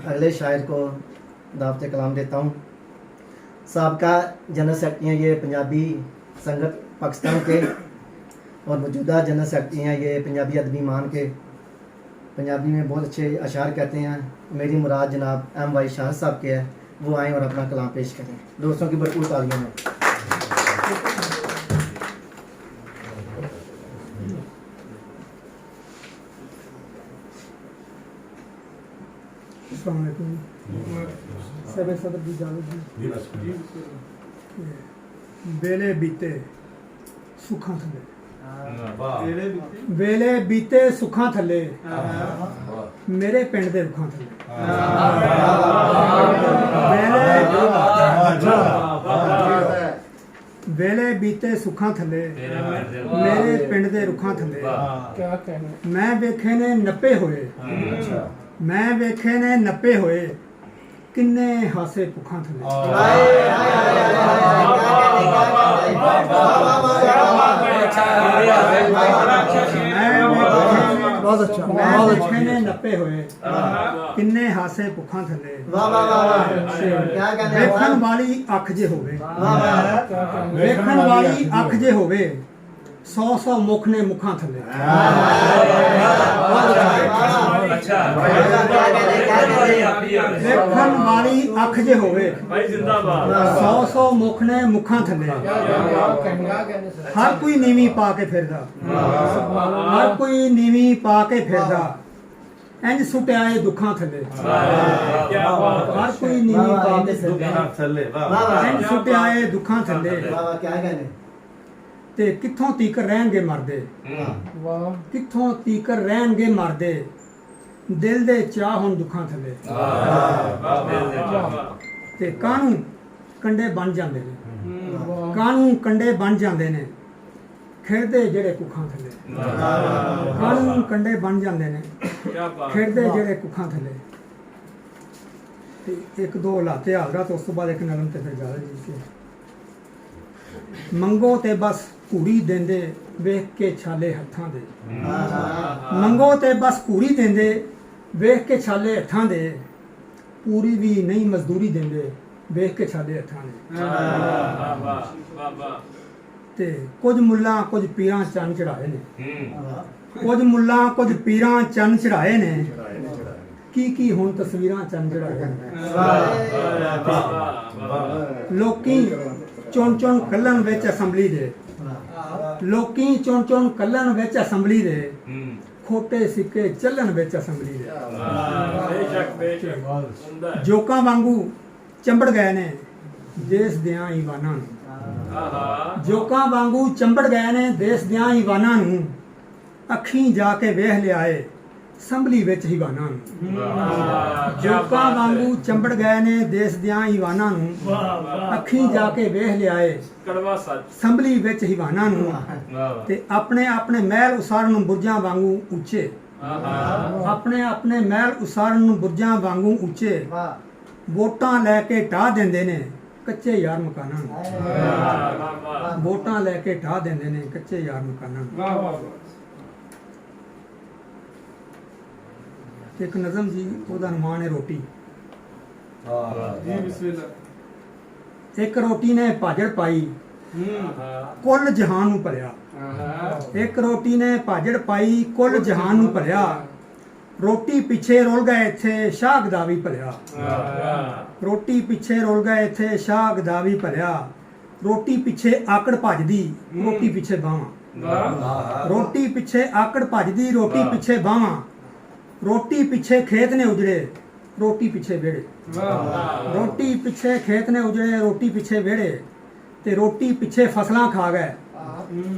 अगले शायर को दावत कलाम देता हूँ। साबका जनरल सेक्रेटरी हैं ये पंजाबी संगत पाकिस्तान के, और मौजूदा जनरल सेक्रेटरी हैं ये पंजाबी अदबी मान के। पंजाबी में बहुत अच्छे अशार कहते हैं। मेरी मुराद जनाब M.Y. शाह साहब के है, वो आएँ और अपना कलाम पेश करें। दोस्तों की भरपूर तालियों में। सदर की वेले बीते सुखा थले, वेले बीते सुखा थले मेरे पिंड दे रुखां थले। वेले बीते सुखा थले मेरे पिंड दे रुखां थले, मैं वेखे ने नपे होए, मैं वेखे ने नपे होए किन्ने हासे भुखा थले। मैं वेखे ने नपे होए किन्ने हासे भुखा थले। वेखण वाली अख जे होवे, वेखण वाली अख जे होवे 100 मुख ने मुखां थले। वेखण वाली अख जे होवे 100 मुख ने मुखां थले। हर कोई नीवी पा के फिरदा, हर कोई नीवी पा के फिरदा इंज सुटियाए दुखां थले। हर कोई नीवी पा के फिरदा इंज सुटियाए दुखां थले। ते कित्थों तीकर रहणगे मरदे, कित्थों तीकर रहणगे मरदे दिल दे चाह हुण दुखां थले। ते कानू कंडे बन जांदे ने, कानू कंडे बन जांदे ने खिड़दे जेड़े कुखां थले। कानू कंडे बन जांदे ने खिड़दे जेड़े कुखां थले। ते एक दो लाते हाजरा तो उस तो बाद एक नरम ते फिर ज्यादा जी के मंगो ते बस घूड़ी देंदे वेख के छाले हत्थां दे। मंगो ते बस घूड़ी देंदे वेख के छाले हत्थां दे, पूरी भी नहीं मजदूरी देंदे वेख के छाले हत्थां दे। ते कुछ मुल्लां कुछ पीरां चन्न चढ़ाए ने, कुछ मुल्लां कुछ पीरां चन्न चढ़ाए ने की हुण तस्वीरां चन्न चढ़ाए ने। लोकी चुन चुन कल्लन विच असैंबली दे, लोकी चुन चुन कल्लन विच असैंबली दे खोटे सिक्के चलन विच असैंबली दे। जोकां वांगू चंबड़ गए ने देश दियां ईवानां नूं, जोकां वांगू चंबड़ गए ने देश दियां ईवानां नूं अखीं जाके वेख लियाए संभली विच हीवानां नूं। जोकां वांगू चंबड़ गए ने देश दियां ईवानां नूं अखीं जाके वेख लियाए संभली विच हीवानां नूं। ते अपने अपने महल उसारन बुरजां वांगू उच्चे, अपने अपने महल उसारन बुरजां वांगू उच्चे वोटां लैके ढा देंदे ने कच्चे यार मकानां नूं। वोटां लैके ढा देंदे ने कच्चे यार मकानां नूं। एक नज़म जी ओदा नाम है रोटी। एक रोटी ने भाजड़ पाई कुल जहान नूं भरिया, एक रोटी ने भाजड़ पाई कुल जहान नूं भरिया रोटी पिछे रुल गए इत्थे शाह गदावी भरिया। रोटी पिछे रुल गए इत्थे शाह गदावी भरिया रोटी पिछे आकड़ भजदी रोटी पिछे बावां। रोटी पिछे आकड़ भजदी रोटी पिछे बावां, रोटी पिछे खेत ने उजड़े रोटी पिछे वेड़े। रोटी पिछे खेत ने उजड़े रोटी पिछे वेड़े ते रोटी पिछे फसलां खा गए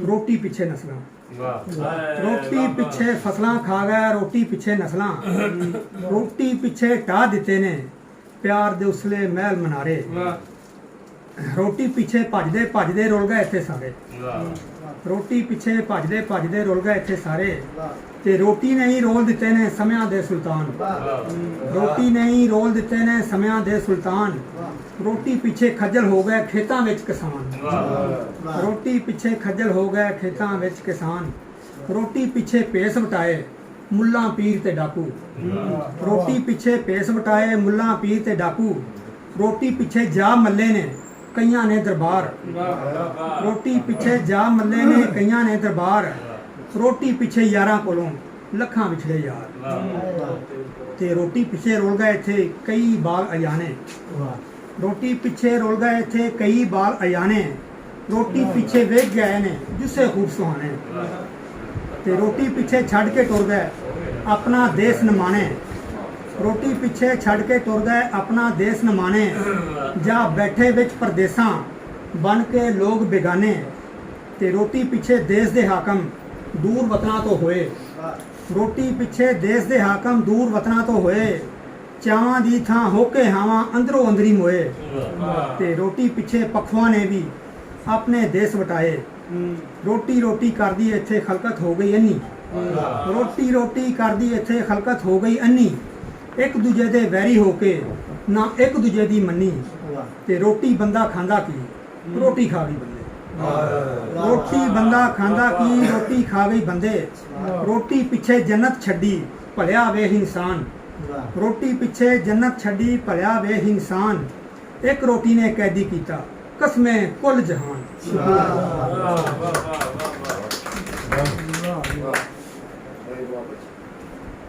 रोटी पिछे नस्लां। रोटी पिछे फसलां खा गए रोटी पिछे नस्लां। रोटी पिछे ढा दिते ने प्यार दे उसले महल मनारे। रोटी पिछे भजदे भजदे रुल गए इत्थे सारे, रोटी पिछे भजदे भजदे रुल गए इत्थे सारे ते रोटी ने ही रोल दिते ने समयां दे सुल्तान। रोटी ने ही रोल दिते ने समयां दे सुल्तान। रोटी पिछे खज्जल हो गए खेतां विच किसान। रोटी पिछे खज्जल हो गए खेतां विच किसान। रोटी पिछे भेस वटाए ਮੁੱਲਾਂ ਪੀਰ ਤੇ ਡਾਕੂ ਰੋਟੀ ਪਿੱਛੇ ਭੇਸ ਵਟਾਏ ਮੁੱਲਾਂ ਪੀਰ ਤੇ ਡਾਕੂ ਰੋਟੀ ਪਿੱਛੇ ਜਾ ਮੱਲੇ ਨੇ ਕਈਆਂ ਨੇ ਦਰਬਾਰ ਰੋਟੀ ਪਿੱਛੇ ਜਾ ਮੱਲੇ ਨੇ ਕਈਆਂ ਨੇ ਦਰਬਾਰ ਰੋਟੀ ਪਿੱਛੇ ਯਾਰਾਂ ਕੋਲੋਂ ਲੱਖਾਂ ਵਿਛੜੇ ਯਾਰ ਤੇ ਰੋਟੀ ਪਿੱਛੇ ਰੁਲ ਗਏ ਇੱਥੇ ਕਈ ਬਾਗ ਅਯਾਨੇ ਰੋਟੀ ਪਿੱਛੇ ਰੁਲ ਗਏ ਇੱਥੇ ਕਈ ਬਾਗ ਅਯਾਨੇ ਰੋਟੀ ਪਿੱਛੇ ਵੇਖ ਗਏ ਨੇ ਜਿਸੇ ਖੂਬ ਸੁਹਾਣੇ ਤੇ ਰੋਟੀ ਪਿੱਛੇ ਛੱਡ ਕੇ ਟੁਰ ਗਏ ਆਪਣਾ ਦੇਸ਼ ਨਮਾਣੇ ਰੋਟੀ ਪਿੱਛੇ ਛੱਡ ਕੇ ਟੁਰ ਗਏ ਆਪਣਾ ਦੇਸ਼ ਨਮਾਣੇ ਜਾਂ ਬੈਠੇ ਵਿੱਚ ਪਰਦੇਸਾਂ ਬਨ ਕੇ ਲੋਕ ਬੇਗਾਨੇ ਤੇ ਰੋਟੀ ਪਿੱਛੇ ਦੇਸ਼ ਦੇ ਹਾਕਮ ਦੂਰ ਵਤਨਾਂ ਤੋਂ ਹੋਏ ਰੋਟੀ ਪਿੱਛੇ ਦੇਸ਼ ਦੇ ਹਾਕਮ ਦੂਰ ਵਤਨਾਂ ਤੋਂ ਹੋਏ ਚਾਵਾਂ ਦੀ ਥਾਂ ਹੋ ਕੇ ਹਾਵਾਂ ਅੰਦਰੋਂ ਅੰਦਰੀ ਮੋਏ ਤੇ ਰੋਟੀ ਪਿੱਛੇ ਪਖਵਾ ਨੇ ਵੀ ਆਪਣੇ ਦੇਸ਼ ਵਟਾਏ ਰੋਟੀ ਰੋਟੀ ਕਰਦੀ ਇੱਥੇ ਖਲਕਤ ਹੋ ਗਈ ਅੰਨੀ ਰੋਟੀ ਰੋਟੀ ਕਰਦੀ ਇੱਥੇ ਖਲਕਤ ਹੋ ਗਈ ਅੰਨੀ ਇੱਕ ਦੂਜੇ ਦੇ ਵੈਰੀ ਹੋ ਕੇ ਨਾ ਇੱਕ ਦੂਜੇ ਦੀ ਮੰਨੀ ਤੇ ਰੋਟੀ ਬੰਦਾ ਖਾਂਦਾ ਕੀ ਰੋਟੀ ਖਾ ਗਈ ਬੰਦੇ ਰੋਟੀ ਬੰਦਾ ਖਾਂਦਾ ਕੀ ਰੋਟੀ ਖਾ ਗਈ ਬੰਦੇ ਰੋਟੀ ਪਿੱਛੇ ਜੰਨਤ ਛੱਡੀ ਭਲਿਆ ਵੇਖ ਇਨਸਾਨ ਰੋਟੀ ਪਿੱਛੇ ਜੰਨਤ ਛੱਡੀ ਭਲਿਆ ਵੇਖ ਇਨਸਾਨ ਇੱਕ ਰੋਟੀ ਨੇ ਕੈਦੀ ਕੀਤਾ ਕਸਮੇ ਕੁੱਲ ਜਹਾਨ